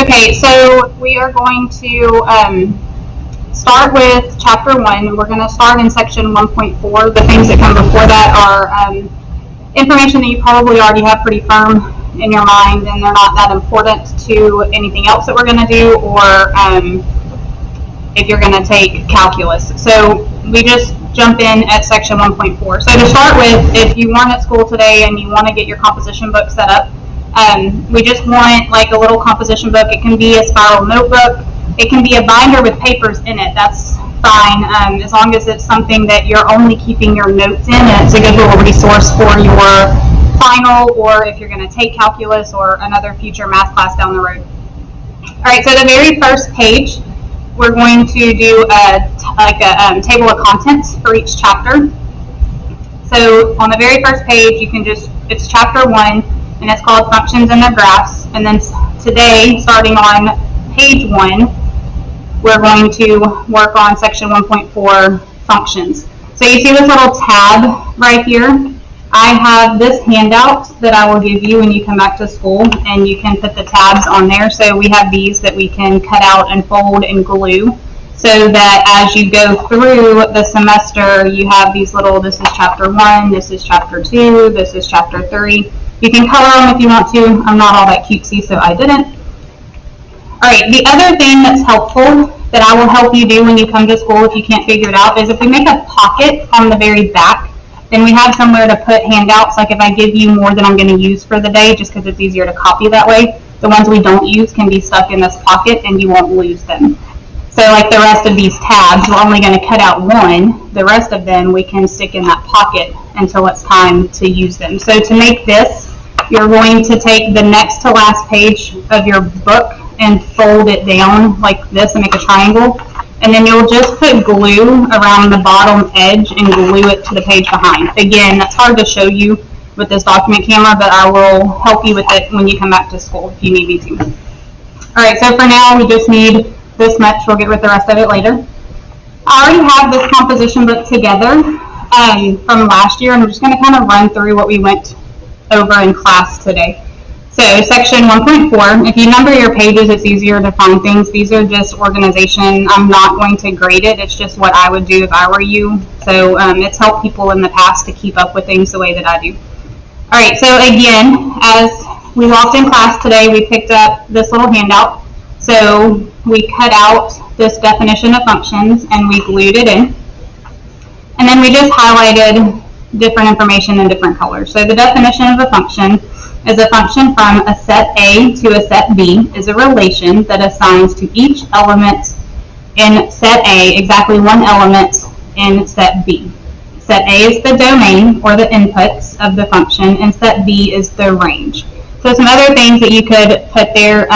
Okay, so we are going to start with chapter 1. We're going to start in section 1.4. The things that come before that are information that you probably already have pretty firm in your mind, and they're not that important to anything else that we're going to do, or if you're going to take calculus. So we just jump in at section 1.4. So to start with, if you weren't at school today and you want to get your composition book set up, we just want like a little composition book. It can be a spiral notebook. It can be a binder with papers in it. That's fine, as long as it's something that you're only keeping your notes in, and it's a good little resource for your final, or if you're going to take calculus or another future math class down the road. All right, so the very first page, we're going to do a table of contents for each chapter. So on the very first page, you can it's chapter 1, and it's called Functions and Their Graphs. And then today, starting on page 1, we're going to work on section 1.4, functions. So you see this little tab right here? I have this handout that I will give you when you come back to school, and you can put the tabs on there. So we have these that we can cut out and fold and glue, so that as you go through the semester, you have these little, this is chapter 1, this is chapter 2, this is chapter 3. You can color them if you want to. I'm not all that cutesy, so I didn't. All right, the other thing that's helpful that I will help you do when you come to school if you can't figure it out is if we make a pocket on the very back, then we have somewhere to put handouts. Like if I give you more than I'm going to use for the day, just because it's easier to copy that way, the ones we don't use can be stuck in this pocket and you won't lose them. So like the rest of these tabs, we're only going to cut out one. The rest of them we can stick in that pocket until it's time to use them. So to make this, you're going to take the next to last page of your book and fold it down like this and make a triangle. And then you'll just put glue around the bottom edge and glue it to the page behind. Again, that's hard to show you with this document camera, but I will help you with it when you come back to school if you need me to. All right, so for now, we just need this much. We'll get with the rest of it later. I already have this composition book together from last year, and I'm just going to kind of run through what we went over in class today. So section 1.4, if you number your pages, it's easier to find things. These are just organization. I'm not going to grade it. It's just what I would do if I were you. So it's helped people in the past to keep up with things the way that I do. All right, so again, as we walked in class today, we picked up this little handout. So we cut out this definition of functions and we glued it in. And then we just highlighted different information in different colors. So the definition of a function is a function from a set A to a set B is a relation that assigns to each element in set A exactly one element in set B. Set A is the domain or the inputs of the function, and set B is the range. So some other things that you could put there.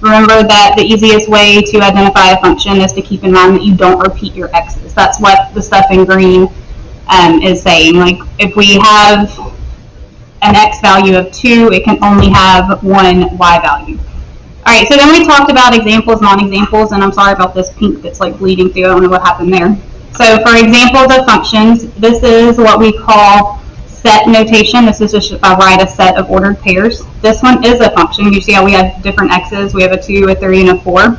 Remember that the easiest way to identify a function is to keep in mind that you don't repeat your x's. That's what the stuff in green is saying. Like if we have an x value of 2, it can only have one y value. All right, so then we talked about examples, non-examples, and I'm sorry about this pink that's like bleeding through. I don't know what happened there. So for examples of functions, this is what we call set notation. This is just if I write a set of ordered pairs. This one is a function. You see how we have different x's. We have a 2, a 3, and a 4.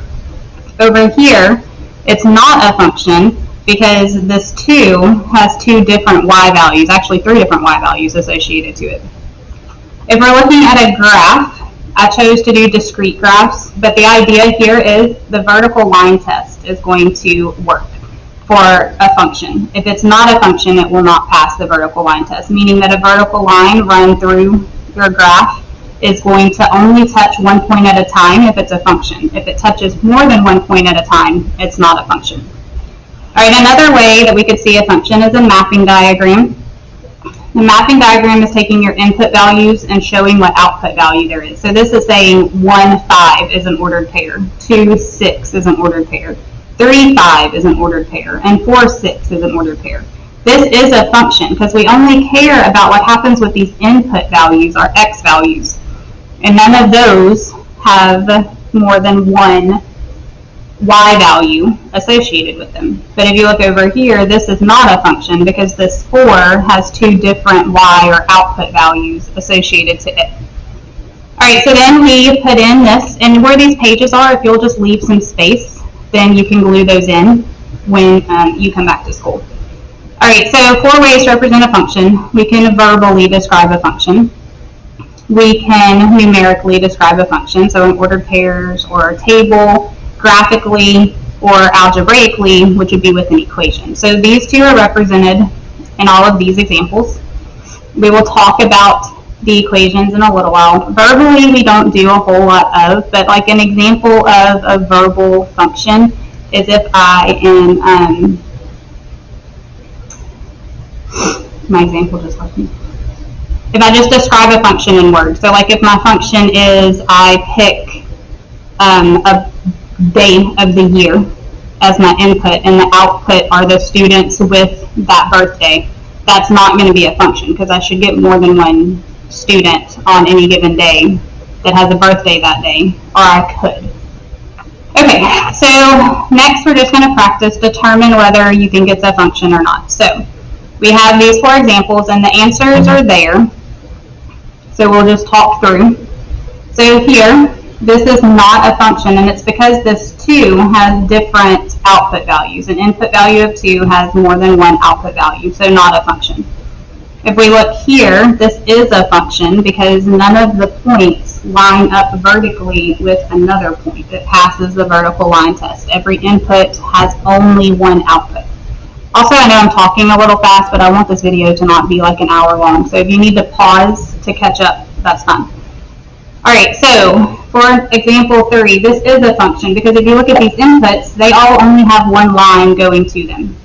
Over here, it's not a function because this 2 has 2 different y values, actually 3 different y values associated to it. If we're looking at a graph, I chose to do discrete graphs, but the idea here is the vertical line test is going to work for a function. If it's not a function, it will not pass the vertical line test, meaning that a vertical line run through your graph is going to only touch one point at a time if it's a function. If it touches more than one point at a time, it's not a function. All right, another way that we could see a function is a mapping diagram. The mapping diagram is taking your input values and showing what output value there is. So this is saying 1, 5 is an ordered pair, 2, 6 is an ordered pair, 3, 5 is an ordered pair, and 4, 6 is an ordered pair. This is a function because we only care about what happens with these input values, our x values. And none of those have more than one y value associated with them. But if you look over here, this is not a function because this 4 has 2 different y or output values associated to it. All right, so then we put in this, and where these pages are, if you'll just leave some space, then you can glue those in when you come back to school. All right, so 4 ways to represent a function. We can verbally describe a function. We can numerically describe a function, so in ordered pairs or a table, graphically or algebraically, which would be with an equation. So these two are represented in all of these examples. We will talk about the equations in a little while. Verbally, we don't do a whole lot of, but like an example of a verbal function is if I am, my example just left me. If I just describe a function in words, so like if my function is I pick a day of the year as my input and the output are the students with that birthday, that's not going to be a function because I should get more than one student on any given day that has a birthday that day, or I could. Okay, so next we're just going to practice determine whether you think it's a function or not. So we have these 4 examples and the answers are there. So we'll just talk through. So here, this is not a function, and it's because this 2 has different output values. An input value of 2 has more than one output value, so not a function. If we look here, this is a function because none of the points line up vertically with another point. It passes the vertical line test. Every input has only one output. Also, I know I'm talking a little fast, but I want this video to not be like an hour long. So if you need to pause to catch up, that's fine. All right, so for example 3, this is a function because if you look at these inputs, they all only have one line going to them.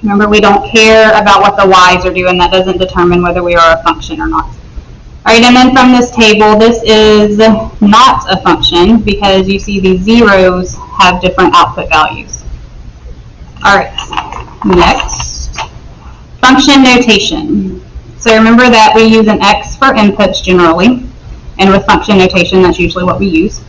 Remember, we don't care about what the y's are doing. That doesn't determine whether we are a function or not. All right, and then from this table, this is not a function because you see these zeros have different output values. All right, next, function notation. So remember that we use an x for inputs generally, and with function notation, that's usually what we use.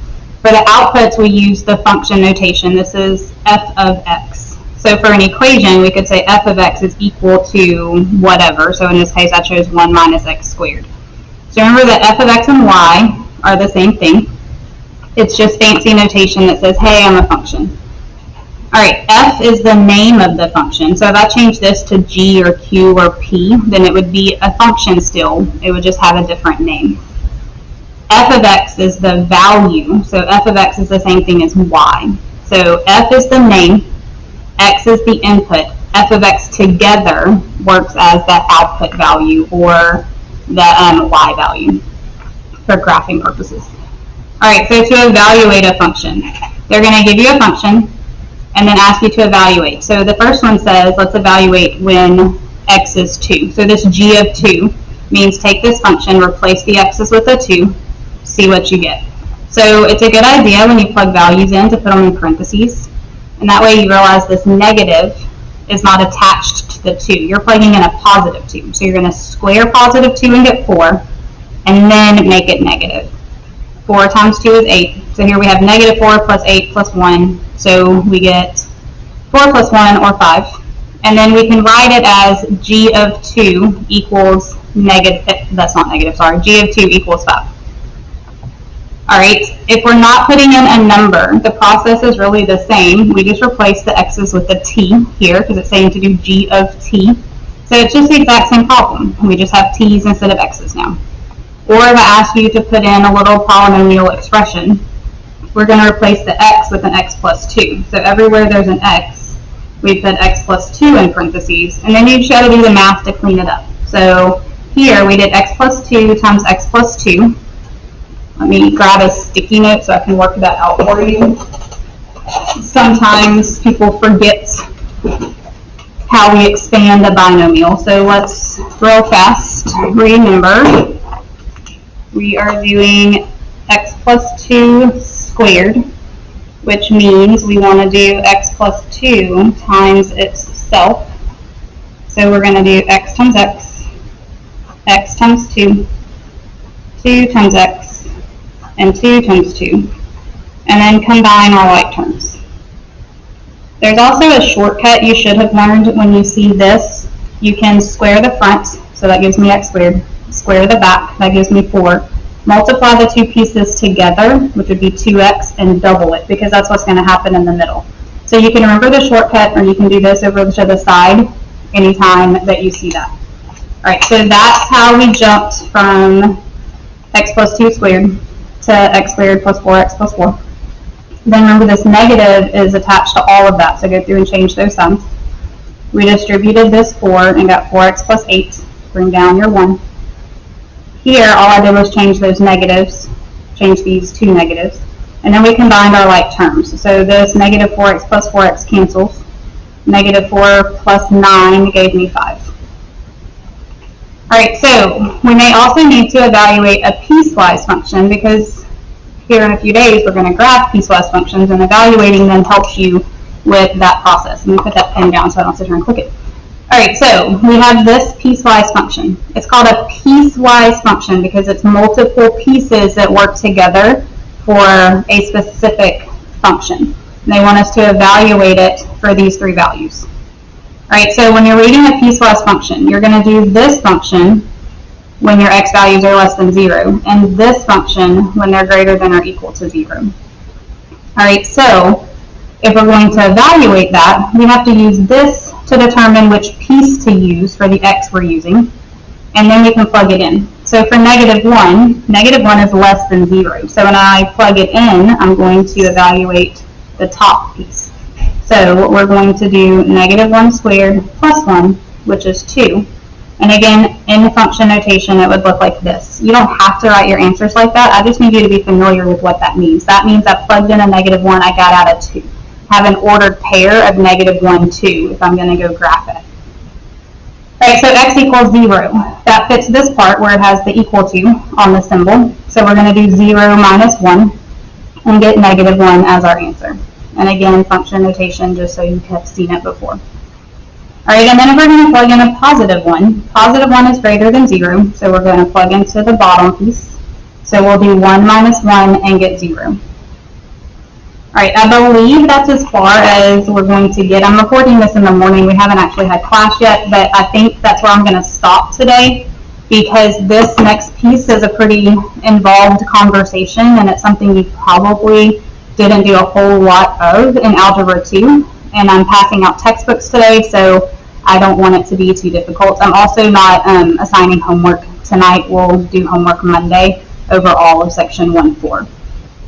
For the outputs, we use the function notation. This is f of x. So for an equation, we could say f of x is equal to whatever. So in this case, I chose 1 minus x squared. So remember that f of x and y are the same thing. It's just fancy notation that says, hey, I'm a function. All right, f is the name of the function. So if I change this to g or q or p, then it would be a function still. It would just have a different name. F of x is the value. So f of x is the same thing as y. So f is the name. X is the input. F of x together works as that output value or the y value for graphing purposes. All right, so to evaluate a function, they're going to give you a function and then ask you to evaluate. So the first one says, let's evaluate when x is 2. So this g of 2 means take this function, replace the x's with a 2, see what you get. So it's a good idea when you plug values in to put them in parentheses. And that way you realize this negative is not attached to the 2. You're plugging in a positive 2. So you're going to square positive 2 and get 4, and then make it negative. 4 times 2 is 8. So here we have negative 4 plus 8 plus 1. So we get 4 plus 1, or 5. And then we can write it as g of 2 equals negative, that's not negative, sorry, g of 2 equals 5. All right, if we're not putting in a number, the process is really the same. We just replace the x's with the t here because it's saying to do g of t. So it's just the exact same problem. We just have t's instead of x's now. Or if I ask you to put in a little polynomial expression, we're going to replace the x with an x plus 2. So everywhere there's an x, we put x plus 2 in parentheses, and then you just got to do the math to clean it up. So here we did x plus 2 times x plus 2. Let me grab a sticky note so I can work that out for you. Sometimes people forget how we expand a binomial. So let's real fast remember. We are doing x plus 2 squared, which means we want to do x plus 2 times itself. So we're going to do x times x times 2, 2 times x, and 2 times 2, and then combine our like terms. There's also a shortcut you should have learned when you see this. You can square the front, so that gives me x squared. Square the back, that gives me 4. multiply the two pieces together, which would be 2x, and double it, because that's what's going to happen in the middle. So you can remember the shortcut, or you can do this over to the side anytime that you see that. All right, so that's how we jumped from x plus 2 squared to x squared plus 4x plus 4. Then remember, this negative is attached to all of that, so go through and change those sums. We distributed this 4 and got 4x plus 8. Bring down your 1. Here, all I did was change those negatives, change these two negatives, and then we combined our like terms. So this negative 4x plus 4x cancels. Negative 4 plus 9 gave me 5. All right, so we may also need to evaluate a piecewise function, because here in a few days we're going to graph piecewise functions, and evaluating them helps you with that process. Let me put that pen down so I don't sit here and click it. All right, so we have this piecewise function. It's called a piecewise function because it's multiple pieces that work together for a specific function. And they want us to evaluate it for these three values. All right, so when you're reading a piecewise function, you're going to do this function when your x values are less than 0, and this function when they're greater than or equal to 0. All right, so if we're going to evaluate that, we have to use this to determine which piece to use for the x we're using, and then we can plug it in. So for negative 1 is less than 0. So when I plug it in, I'm going to evaluate the top piece. So what we're going to do, negative 1 squared plus 1, which is 2. And again, in the function notation, it would look like this. You don't have to write your answers like that. I just need you to be familiar with what that means. That means I plugged in a negative 1, I got out a 2. Have an ordered pair of negative 1, 2 if I'm going to go graph it. All right, so x equals 0. That fits this part where it has the equal to on the symbol. So we're going to do 0 minus 1 and get negative 1 as our answer. And again, function notation, just so you have seen it before. All right, and then if we're going to plug in a positive 1 is greater than 0, so we're going to plug into the bottom piece. So we'll do 1 minus 1 and get 0. All right, I believe that's as far as we're going to get. I'm recording this in the morning. We haven't actually had class yet, but I think that's where I'm going to stop today, because this next piece is a pretty involved conversation, and it's something you probably didn't do a whole lot of in Algebra 2. And I'm passing out textbooks today, so I don't want it to be too difficult. I'm also not assigning homework tonight. We'll do homework Monday over all of section 1-4.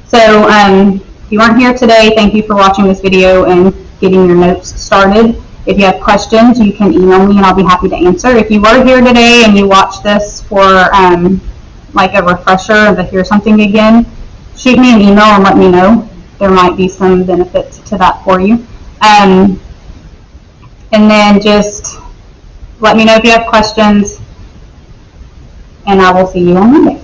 So if you aren't here today, thank you for watching this video and getting your notes started. If you have questions, you can email me and I'll be happy to answer. If you were here today and you watched this for like a refresher and to hear something again, shoot me an email and let me know. There might be some benefits to that for you. And then just let me know if you have questions, and I will see you on Monday.